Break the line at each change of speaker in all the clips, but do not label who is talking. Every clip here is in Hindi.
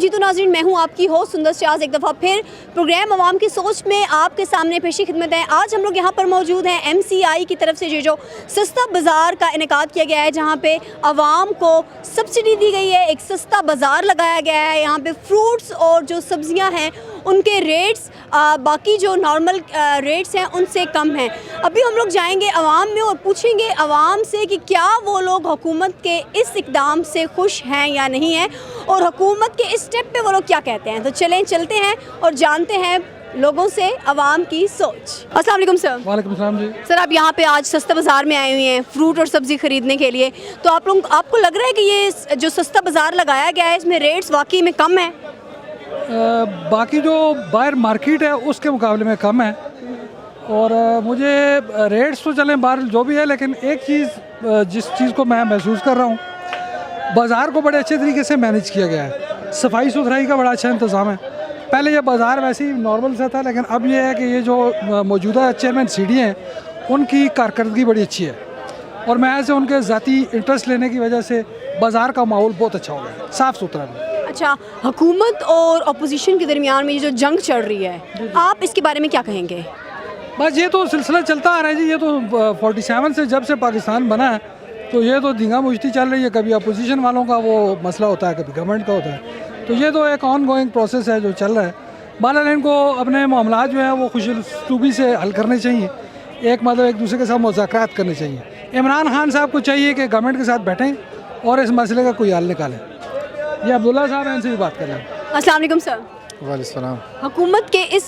जीतो नाज़रीन, मैं हूँ आपकी होस्ट सुंदर शाज। एक दफ़ा फिर प्रोग्राम अवाम की सोच में आपके सामने पेशी खिदमत है। आज हम लोग यहाँ पर मौजूद हैं MCI की तरफ से जो सस्ता बाज़ार का इनेकाद किया गया है, जहाँ पे अवाम को सब्सिडी दी गई है, एक सस्ता बाज़ार लगाया गया है। यहाँ पे फ्रूट्स और जो सब्ज़ियाँ हैं उनके रेट्स बाकी जो नॉर्मल रेट्स हैं उनसे कम हैं। अभी हम लोग जाएंगे अवाम में और पूछेंगे अवाम से कि क्या वो लोग हुकूमत के इस इक़दाम से खुश हैं या नहीं हैं, और हुकूमत के इस स्टेप पे वो लोग क्या कहते हैं। तो चलें चलते हैं और जानते हैं लोगों से अवाम की सोच। अस्सलाम वालेकुम सर।
वालेकुम सलाम जी।
सर, आप यहाँ पे आज सस्ता बाज़ार में आए हुए हैं फ्रूट और सब्ज़ी ख़रीदने के लिए, तो आपको लग रहा है कि ये जो सस्ता बाज़ार लगाया गया है इसमें रेट्स वाकई में कम है?
बाकी जो बाहर मार्केट है उसके मुकाबले में कम है, और मुझे रेट्स तो चलें बाहर जो भी है, लेकिन एक चीज़ जिस चीज़ को मैं महसूस कर रहा हूँ, बाज़ार को बड़े अच्छे तरीके से मैनेज किया गया है। सफाई सुथराई का बड़ा अच्छा इंतज़ाम है। पहले ये बाज़ार वैसे ही नॉर्मल सा था, लेकिन अब ये है कि ये जो मौजूदा चेयरमैन सीडी हैं उनकी कारकर्दगी बड़ी अच्छी है, और मैं ऐसे उनके ज़ाती इंटरेस्ट लेने की वजह से बाज़ार का माहौल बहुत अच्छा हो गया, साफ़ सुथरा है।
अच्छा, हुकूमत और अपोजिशन के दरमियान में ये जो जंग चल रही है, आप इसके बारे में क्या कहेंगे?
बस ये तो सिलसिला चलता आ रहा है जी। ये तो 47 से जब से पाकिस्तान बना है तो ये तो धींगा मुश्ती चल रही है। कभी अपोजिशन वालों का वो मसला होता है, कभी गवर्नमेंट का होता है, तो ये तो एक ऑन गोइंग प्रोसेस है जो चल रहा है। बहरहाल इनको अपने मामला जो है वो खुशूबी से हल करने चाहिए, एक दूसरे के साथ मुज़ाकरात करने चाहिए। इमरान खान साहब को चाहिए कि गवर्नमेंट के साथ बैठें और इस मसले का कोई हल निकालें। ये अब्दुल्ला साहब हैं, इनसे भी बात कर रहे हैं।
अस्सलाम वालेकुम सर।
वालेकुम सलाम।
हुकूमत के इस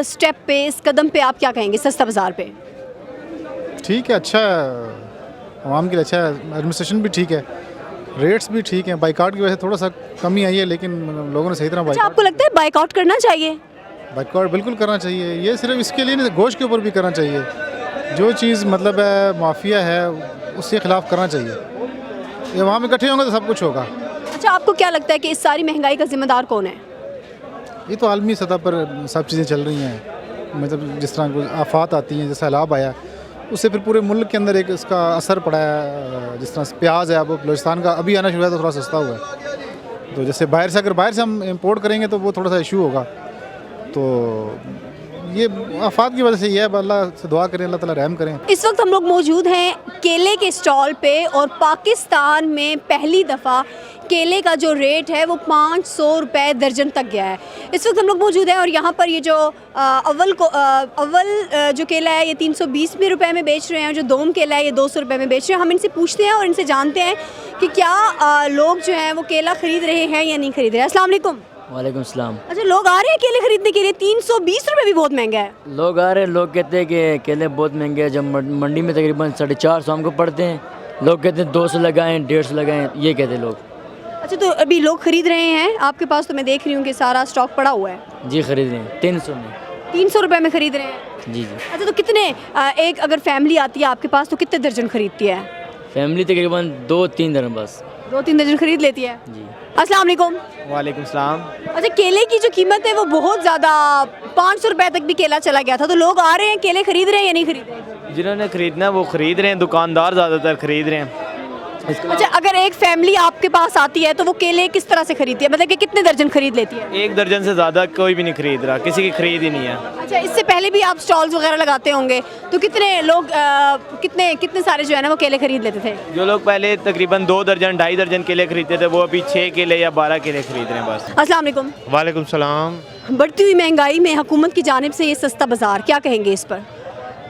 स्टेप पे, इस कदम पे आप क्या कहेंगे सस्ता बाज़ार पे?
ठीक है, अच्छा है, आवाम के लिए अच्छा है, एडमिनिस्ट्रेशन भी ठीक है, रेट्स भी ठीक हैं। बाइकआउट की वजह से थोड़ा सा कमी आई है, लेकिन लोगों ने सही तरह
अच्छा, आपको लगता है बाइकआउट करना चाहिए?
बाइकआउट बिल्कुल करना चाहिए। ये सिर्फ इसके लिए नहीं, गोश्त के ऊपर भी करना चाहिए। जो चीज़ मतलब है माफिया है उसके ख़िलाफ़ करना चाहिए। ये वहाँ में इकट्ठे होंगे तो सब कुछ होगा।
अच्छा, आपको क्या लगता है कि इस सारी महंगाई का ज़िम्मेदार कौन है?
ये तो आलमी सतह पर सब चीज़ें चल रही हैं। मतलब जिस तरह आफात आती हैं, जैसे सैलाब आया, उससे फिर पूरे मुल्क के अंदर एक इसका असर पड़ा है। जिस तरह प्याज है, वो बलूचिस्तान का अभी आना शुरू हुआ तो थोड़ा सस्ता हुआ है। तो जैसे अगर बाहर से हम इंपोर्ट करेंगे तो वो थोड़ा सा इशू होगा। तो ये आफात की वजह से ये है, अल्लाह से दुआ करें, अल्लाह ताला रहम करें।
इस वक्त हम लोग मौजूद हैं केले के स्टॉल पे, और पाकिस्तान में पहली दफ़ा केले का जो रेट है वो 500 रुपये दर्जन तक गया है। इस वक्त हम लोग मौजूद हैं और यहाँ पर ये जो अव्वल जो केला है ये 320 रुपये में बेच रहे हैं, और जो दोम केला है ये 200 रुपये में बेच रहे हैं। हम इनसे पूछते हैं और इनसे जानते हैं कि क्या लोग जो हैं वो केला ख़रीद रहे हैं या नहीं ख़रीद रहे हैं। अस्सलाम वालेकुम।
वालेकुम सलाम।
अच्छा, लोग आ रहे हैं केले खरीदने के लिए? 320 रुपये भी बहुत महंगा है।
लोग आ रहे हैं, लोग कहते हैं कि केले बहुत महंगे हैं। जब मंडी में तकरीबन 450 हमको पड़ते हैं, लोग कहते हैं 200 लगाएं, 150 लगाएं, ये कहते हैं लोग।
अच्छा, तो अभी लोग खरीद रहे हैं आपके पास? तो मैं देख रही हूँ कि सारा स्टॉक पड़ा हुआ है।
जी खरीद रहे हैं 300 में।
300 रुपये में खरीद रहे हैं?
जी जी।
अच्छा, तो कितने एक अगर फैमिली आती है आपके पास तो कितने दर्जन खरीदती है?
फैमिली तकरीबन 2-3 दर्जन, बस
2-3 दर्जन खरीद लेती है
जी।
अस्सलाम वालेकुम।
वालेकुम सलाम।
अच्छा, केले की जो कीमत है वो बहुत ज़्यादा, 500 रुपये तक भी केला चला गया था, तो लोग आ रहे हैं, केले खरीद रहे हैं या नहीं खरीद रहे हैं?
जिन्होंने खरीदना है वो खरीद रहे हैं, दुकानदार ज़्यादातर खरीद रहे हैं।
अच्छा, अगर एक फैमिली आपके पास आती है तो वो केले किस तरह से खरीदती है, मतलब कि कितने दर्जन खरीद लेती है?
1 दर्जन से ज़्यादा कोई भी नहीं खरीद रहा, किसी की खरीद ही नहीं है।
अच्छा, इससे पहले भी आप स्टॉल्स वगैरह लगाते होंगे, तो कितने लोग कितने सारे जो है ना वो केले खरीद लेते थे?
जो लोग पहले तकरीबन 2 दर्जन 2.5 दर्जन केले खरीदते थे, वो अभी 6 केले या 12 केले खरीद रहे हैं बस।
अस्सलाम वालेकुम।
वालेकुम सलाम।
बढ़ती हुई महंगाई में हुकूमत की जानिब से ये सस्ता बाज़ार, क्या कहेंगे इस पर?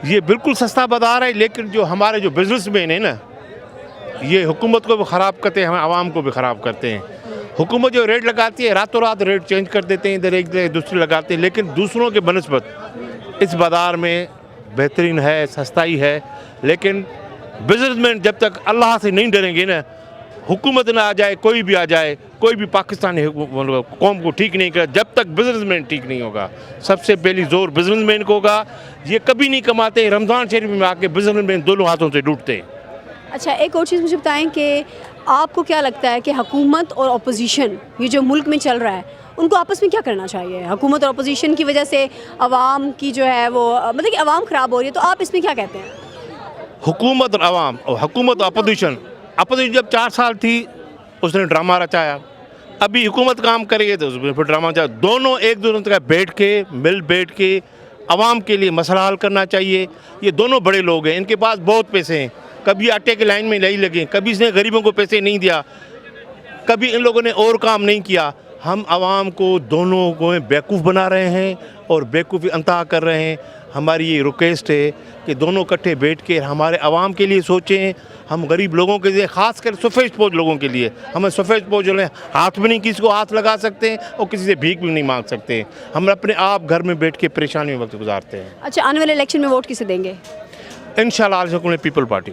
ये बिल्कुल सस्ता बाज़ार है, लेकिन जो हमारे जो बिजनेसमैन है ना, ये हुकूमत को भी ख़राब करते हैं, हमें आवाम को भी ख़राब करते हैं। हुकूमत जो रेट लगाती है रातों रात रेट चेंज कर देते हैं, इधर एक दूसरे लगाते हैं, लेकिन दूसरों के बनस्बत इस बाज़ार में बेहतरीन है, सस्ताई है। लेकिन बिजनेसमैन जब तक अल्लाह से नहीं डरेंगे ना, हुकूमत ना आ जाए, कोई भी आ जाए, कोई भी पाकिस्तानी कौम को ठीक नहीं कर, जब तक बिजनेसमैन ठीक नहीं होगा। सबसे पहली जोर बिजनेसमैन को होगा। ये कभी नहीं कमाते, रमज़ान शरीफ में आके बिजनेसमैन दोनों हाथों से लूटते हैं।
अच्छा, एक और चीज़ मुझे बताएं कि आपको क्या लगता है कि हुकूमत और अपोजिशन ये जो मुल्क में चल रहा है उनको आपस में क्या करना चाहिए? हुकूमत और अपोजिशन की वजह से आवाम की जो है वो मतलब कि आवाम ख़राब हो रही है, तो आप इसमें क्या कहते हैं?
हुकूमत और आवाम, और हुकूमत और अपोजिशन जब 4 साल थी उसने ड्रामा रचाया, अभी हुकूमत काम करेगी तो उसमें फिर ड्रामा चाहिए। दोनों एक दूसरे का बैठ के बैठ के आवाम के लिए मसला हल करना चाहिए। ये दोनों बड़े लोग हैं, इनके पास बहुत पैसे हैं, कभी आटे की लाइन में नहीं लगे, कभी इसने गरीबों को पैसे नहीं दिया, कभी इन लोगों ने और काम नहीं किया। हम आवाम को दोनों को बेवकूफ़ बना रहे हैं और बेवकूफ़ी अंतहा कर रहे हैं। हमारी ये रिक्वेस्ट है कि दोनों इकट्ठे बैठ के हमारे आवाम के लिए सोचें, हम गरीब लोगों के लिए, ख़ास कर सफ़ेद पोश लोगों के लिए। हमें सफ़ेद पोश जो है हाथ में नहीं किसी को हाथ लगा सकते हैं और किसी से भीख भी नहीं मांग सकते। हम अपने आप घर में बैठ के परेशानी में वक्त गुजारते हैं।
अच्छा, आने वाले इलेक्शन में वोट किसे देंगे?
इंशाल्लाह पीपल पार्टी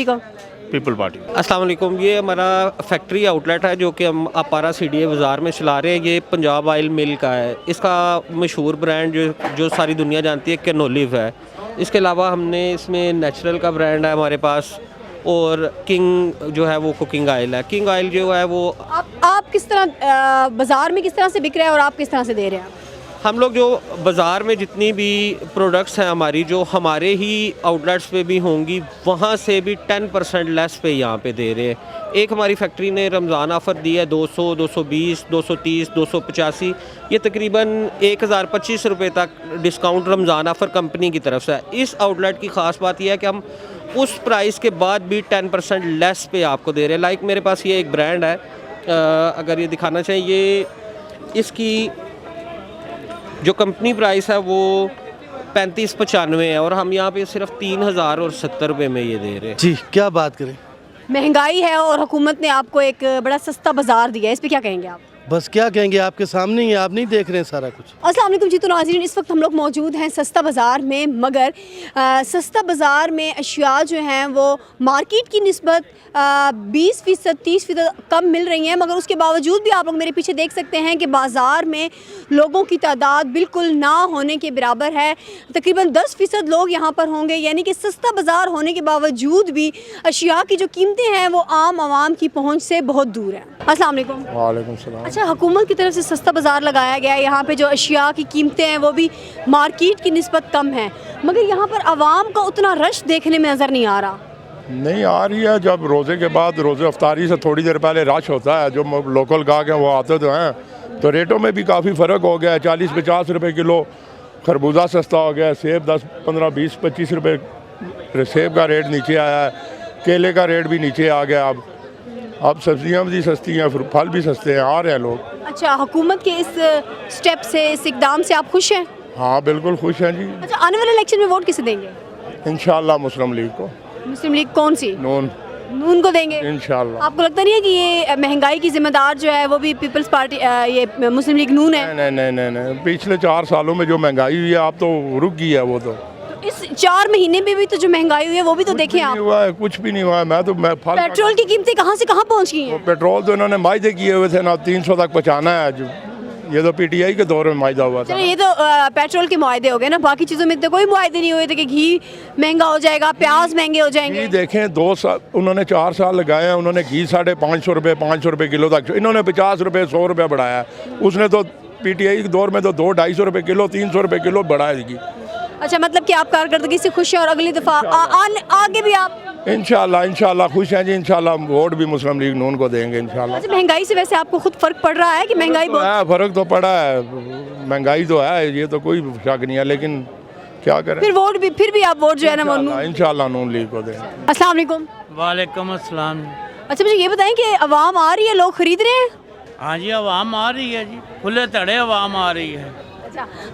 को।
People party.
अस्सलाम वालेकुम। ये हमारा फैक्ट्री आउटलेट है जो कि हम अपारा CDA बाज़ार में चला रहे हैं। ये पंजाब ऑयल मिल का है। इसका मशहूर ब्रांड जो सारी दुनिया जानती है कैनोलिव है। इसके अलावा हमने इसमें नेचुरल का ब्रांड है हमारे पास, और किंग जो है वो कुकिंग ऑयल है। किंग ऑयल जो है वो
आप किस तरह बाज़ार में किस तरह से बिक रहे हैं और आप किस तरह से दे रहे हैं?
हम लोग जो बाज़ार में जितनी भी प्रोडक्ट्स हैं हमारी, जो हमारे ही आउटलेट्स पे भी होंगी, वहाँ से भी 10% लेस पे यहाँ पे दे रहे हैं। एक हमारी फैक्ट्री ने रमज़ान ऑफ़र दिया है 200, 220, 230, 285, ये तकरीबन 1025 रुपये तक डिस्काउंट रमज़ान ऑफ़र कंपनी की तरफ से है। इस आउटलेट की ख़ास बात यह है कि हम उस प्राइस के बाद भी 10% लेस पे आपको दे रहे हैं। लाइक मेरे पास ये एक ब्रांड है, अगर ये दिखाना चाहिए, ये इसकी जो कंपनी प्राइस है वो 3595 है और हम यहाँ पे सिर्फ 3070 रुपये में ये दे रहे हैं।
जी, क्या बात करें।
महंगाई है और हुकूमत ने आपको एक बड़ा सस्ता बाज़ार दिया है, इस पर क्या कहेंगे आप?
बस क्या कहेंगे, आपके सामने ही, आप नहीं देख रहे हैं सारा कुछ।
अस्सलाम वालेकुम जी। तो नाज़रीन, इस वक्त हम लोग मौजूद हैं सस्ता बाज़ार में, मगर सस्ता बाज़ार में अशिया जो हैं वो मार्केट की निस्बत 20%, 30% कम मिल रही हैं, मगर उसके बावजूद भी आप लोग मेरे पीछे देख सकते हैं कि बाज़ार में लोगों की तादाद बिल्कुल ना होने के बराबर है। तकरीबन 10% लोग यहाँ पर होंगे, यानी कि सस्ता बाज़ार होने के बावजूद भी अशिया की जो कीमतें हैं वो आम आवाम की पहुँच से बहुत दूर हैं। अस्सलाम वालेकुम।
वालेकुम सलाम।
अच्छा, हुकूमत की तरफ से सस्ता बाज़ार लगाया गया है, यहाँ पे जो अशिया की कीमतें हैं वो भी मार्केट की निस्बत कम है, मगर यहाँ पर आवाम का उतना रश देखने में नज़र नहीं आ रहा।
नहीं आ रही है। जब रोज़े के बाद, रोज़े अफ्तारी से थोड़ी देर पहले रश होता है, जो लोकल गाहक हैं वो आते तो हैं, तो रेटों में भी काफ़ी फ़र्क हो गया है। 40-50 रुपये किलो खरबूजा सस्ता हो गया है, सेब 10, 15, 20, 25 रुपये सेब का रेट नीचे आया है, केले का रेट भी नीचे आ गया। अब सब्जियाँ भी सस्ती हैं, फिर फल भी सस्ते हैं, आ रहे हैं लोग।
अच्छा, हुकूमत के इस स्टेप से, इस इकदाम से आप खुश हैं?
हाँ बिल्कुल खुश हैं जी।
अच्छा, आने वाले इलेक्शन में वोट किसे देंगे?
इंशाल्लाह मुस्लिम लीग को।
मुस्लिम लीग कौन सी? नून को देंगे
इंशाल्लाह।
आपको लगता नहीं है कि ये महंगाई की जिम्मेदार जो है वो भी पीपल्स पार्टी, ये मुस्लिम लीग नून है?
नहीं, पिछले 4 सालों में जो महंगाई हुई है अब तो रुक गई है वो। तो
इस 4 महीने में भी तो जो महंगाई हुई है वो भी तो देखें आप।
हुआ है, कुछ भी नहीं हुआ है। मैं
पेट्रोल की कीमतें कहाँ से कहाँ पहुँच गई हैं?
पेट्रोल तो इन्होंने मायदे किए हुए थे ना, 300 तक पहुँचाना है। ये तो PTI के दौर में मायदा हुआ था।
ये तो पेट्रोल के मुआहदे हो गए ना, बाकी चीज़ों में तो कोई मुआहदे नहीं हुए थे कि घी महंगा हो जाएगा, प्याज महंगे हो जाएंगे।
घी देखें, 2 साल उन्होंने 4 साल लगाए हैं, उन्होंने घी 550 रुपये, 500 रुपये किलो तक, इन्होंने 50 रुपये, 100 रुपये बढ़ाया है। उसने तो PTI के दौर में तो 200-250 रुपये किलो, 300 रुपये किलो बढ़ाया घी।
अच्छा, मतलब कि आप कारकर्दगी से खुश हैं और अगली दफ़ा आगे भी आप
इंशाल्लाह खुश हैं जी। इंशाल्लाह वोट भी मुस्लिम लीग नून को देंगे इंशाल्लाह।
अच्छा, महंगाई से वैसे आपको खुद फ़र्क पड़ रहा है कि महंगाई बहुत
है? फ़र्क तो पड़ा है, महंगाई तो है, ये तो कोई शक नहीं है, लेकिन क्या करें।
फिर भी आप वोट जो है ना
इंशाल्लाह नून लीग को देंगे।
अस्सलाम वालेकुम।
वालेकुम अस्सलाम।
अच्छा, मुझे ये बताएं कि आवाम आ रही है, लोग खरीद रहे हैं?
हाँ जी, आवाम आ रही है जी, खुले तड़े आवाम आ रही है।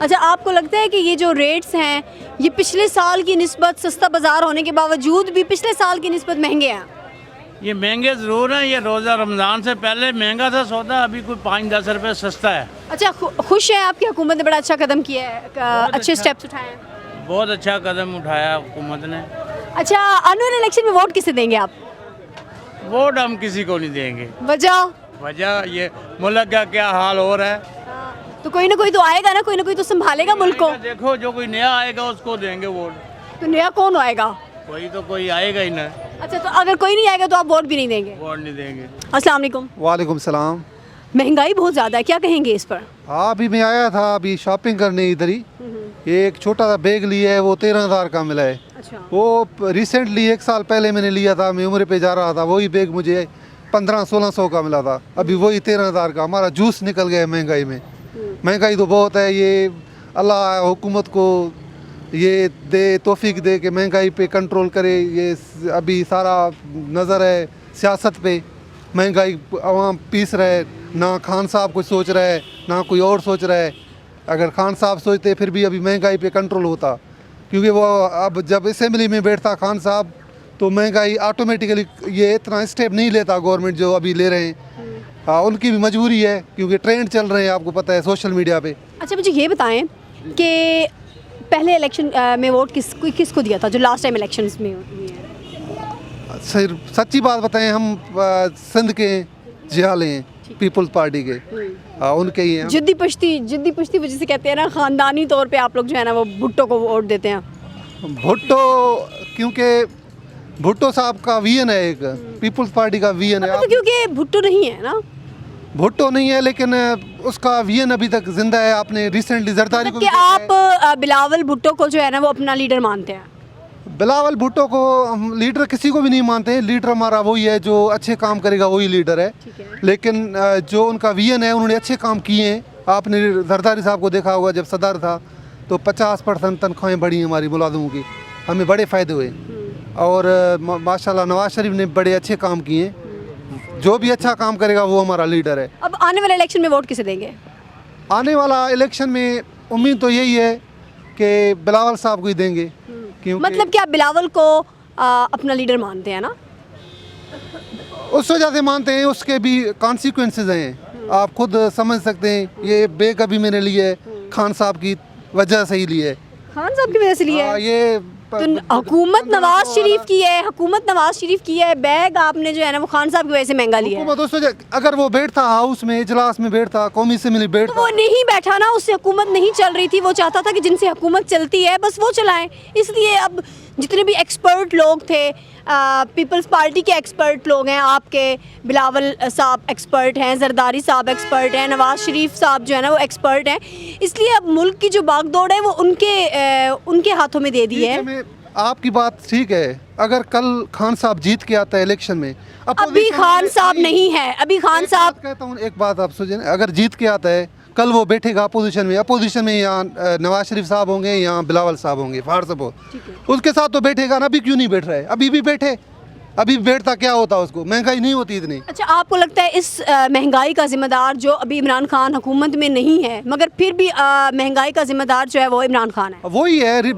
अच्छा, आपको लगता है कि ये जो रेट्स हैं ये पिछले साल की निस्बत सस्ता बाज़ार होने के बावजूद भी पिछले साल की निस्बत महंगे हैं?
ये महंगे ज़रूर हैं। ये रोज़ा रमज़ान से पहले महंगा था सौदा, अभी कोई 5-10 रुपये सस्ता है।
अच्छा, खुश हैं आपकी हुकूमत ने बड़ा अच्छा कदम किया है, अच्छे स्टेप्स उठाए हैं?
बहुत अच्छा कदम उठाया हुकूमत ने।
अच्छा, आने वाले इलेक्शन में वोट किसे देंगे आप?
वोट हम किसी को नहीं देंगे।
वजह
ये मुल्क का क्या हाल हो रहा है,
तो कोई ना कोई तो आएगा ना, कोई ना कोई तो संभालेगा मुल्क को।
देखो, जो कोई नया आएगा उसको देंगे वोट।
तो नया कौन आएगा?
कोई आएगा ही ना।
अच्छा, तो अगर कोई नहीं आएगा तो आप वोट भी नहीं देंगे?
वोट नहीं देंगे।
अस्सलाम वालेकुम।
वालेकुम सलाम।
महंगाई बहुत ज़्यादा है, क्या कहेंगे इस पर?
हाँ, अभी मैं आया था अभी शॉपिंग करने इधर ही, एक छोटा सा बैग लिया है, वो 13,000 का मिला है।
अच्छा।
वो रिसेंटली 1 साल पहले मैंने लिया था, मैं उम्र पे जा रहा था, वही बैग मुझे 1500-1600 का मिला था, अभी वही 13,000 का। हमारा जूस निकल गया महंगाई में। महंगाई तो बहुत है। ये अल्लाह हुकूमत को ये दे, तौफीक दे कि महंगाई पे कंट्रोल करे। ये अभी सारा नज़र है सियासत पे। महंगाई आवाम पीस रहे, ना खान साहब कुछ सोच रहा है ना कोई और सोच रहा है। अगर खान साहब सोचते फिर भी अभी महंगाई पे कंट्रोल होता, क्योंकि वो अब जब असेंबली में बैठता खान साहब तो महंगाई ऑटोमेटिकली ये इतना स्टेप नहीं लेता गवर्नमेंट जो अभी ले रहे हैं। हाँ, उनकी भी मजबूरी है क्योंकि ट्रेंड चल रहे हैं, आपको पता है सोशल मीडिया पे।
अच्छा, मुझे ये बताएं कि पहले इलेक्शन में वोट किसको दिया था जो लास्ट टाइम इलेक्शंस में हुए हैं?
सर सच्ची बात बताएं, हम सिंध के जियाले हैं, पीपल्स पार्टी के। उनके ही हैं।
जिद्दी पुश्ती वजह से कहते हैं ना, ख़ानदानी तौर पे आप लोग जो है ना वो भुट्टो को वोट देते हैं।
भुट्टो, क्योंकि भुट्टो साहब का विजन है, एक पीपल्स पार्टी का विजन है।
तो क्योंकि भुट्टो नहीं है ना,
भुट्टो नहीं है लेकिन उसका विजन अभी तक जिंदा है। आपने रिसेंटली जरदारी को
कि आप बिलावल भुट्टो को जो है ना वो अपना लीडर मानते हैं?
बिलावल भुट्टो को हम लीडर किसी को भी नहीं मानते। लीडर हमारा वही है जो अच्छे काम करेगा, वही लीडर है। लेकिन जो उनका विजन है, उन्होंने अच्छे काम किए हैं। आपने जरदारी साहब को देखा होगा, जब सदर था तो 50% तनख्वाहें बढ़ी हमारी मुलाजिमों की, हमें बड़े फ़ायदे हुए। और माशाल्लाह नवाज शरीफ ने बड़े अच्छे काम किए। जो भी अच्छा काम करेगा वो हमारा लीडर है।
अब आने वाले इलेक्शन में वोट किसे देंगे?
आने वाला इलेक्शन में उम्मीद तो यही है कि बिलावल साहब को ही देंगे। क्योंकि
मतलब कि आप बिलावल को अपना लीडर मानते हैं ना?
उस वजह से मानते हैं, उसके भी कॉन्सिक्वेंसेस हैं, आप खुद समझ सकते हैं। ये बेकभी मैंने लिए है खान साहब की वजह से ही लिए।
खान साहब की वजह से लिए?
ये
तो हुकूमत नवाज शरीफ की है, हुकूमत नवाज शरीफ की है, बैग आपने जो है ना वो खान साहब की वजह से महंगा लिया है।
हुकूमत उस वजह, अगर वो बैठता हाउस में, इजलास में बैठता, कौमी असेंबली बैठता,
तो वो नहीं बैठा ना, उससे हुकूमत नहीं चल रही थी। वो चाहता था कि जिनसे हुकूमत चलती है बस वो चलाएं। इसलिए अब जितने भी एक्सपर्ट लोग थे, पीपल्स पार्टी के एक्सपर्ट लोग हैं, आपके बिलावल साहब एक्सपर्ट हैं, जरदारी साहब एक्सपर्ट हैं, नवाज शरीफ साहब जो है ना वो एक्सपर्ट हैं। इसलिए अब मुल्क की जो बागदौड़ है वो उनके हाथों में दे दी है।
आपकी बात ठीक है। अगर कल खान साहब जीत के आता है इलेक्शन में,
अभी खान साहब नहीं है, अभी खान साहब,
कहता हूँ एक बात आप सोचें, अगर जीत के आता है कल वो बैठेगा अपोजिशन में यहाँ नवाज शरीफ साहब होंगे, यहाँ बिलावल साहब होंगे, फार सपोज उसके साथ तो बैठेगा ना। अभी क्यों नहीं बैठ रहा है? अभी भी बैठे, अभी बैठता क्या होता उसको, महंगाई नहीं होती इतनी।
अच्छा, आपको लगता है इस महंगाई का जिम्मेदार जो अभी इमरान खान हुकूमत में नहीं है, मगर फिर भी महंगाई का जिम्मेदार जो है वो इमरान खान है?
वही है,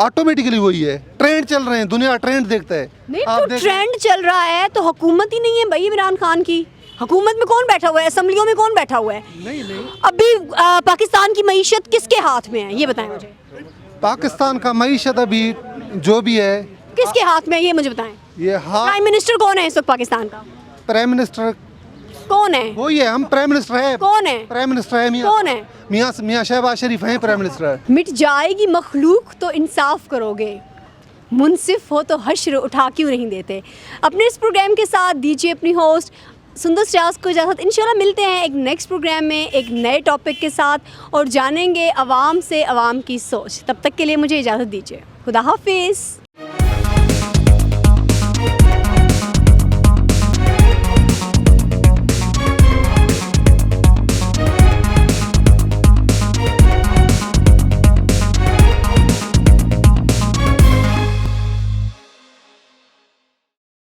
ऑटोमेटिकली वही है। ट्रेंड चल रहे हैं, दुनिया ट्रेंड देखता है।
नहीं तो ट्रेंड चल रहा है तो हुकूमत ही नहीं है भाई इमरान खान की। हुकूमत में कौन बैठा हुआ है? असम्बलियों में कौन बैठा हुआ है?
नहीं।
अभी पाकिस्तान की मईशत किसके हाथ में है, ये बताएं मुझे।
पाकिस्तान का मईशत अभी जो भी है
किसके हाथ में है, ये मुझे बताएं।
ये
प्राइम मिनिस्टर कौन है इस वक्त पाकिस्तान का?
प्राइम मिनिस्टर
कौन है?
वही है, हम प्राइम मिनिस्टर है।
कौन है
प्राइम मिनिस्टर है?
कौन है?
मियाँ शहबाज शरीफ हैं प्राइम मिनिस्टर।
मिट जाएगी मखलूक तो इंसाफ करोगे, मुनसिफ हो तो हश्र उठा क्यों नहीं देते। अपने इस प्रोग्राम के साथ दीजिए अपनी होस्ट सुंदर श्यास को इजाज़त। इंशाल्लाह मिलते हैं एक नेक्स्ट प्रोग्राम में एक नए टॉपिक के साथ और जानेंगे अवाम से अवाम की सोच। तब तक के लिए मुझे इजाज़त दीजिए। खुदा हाफिज़।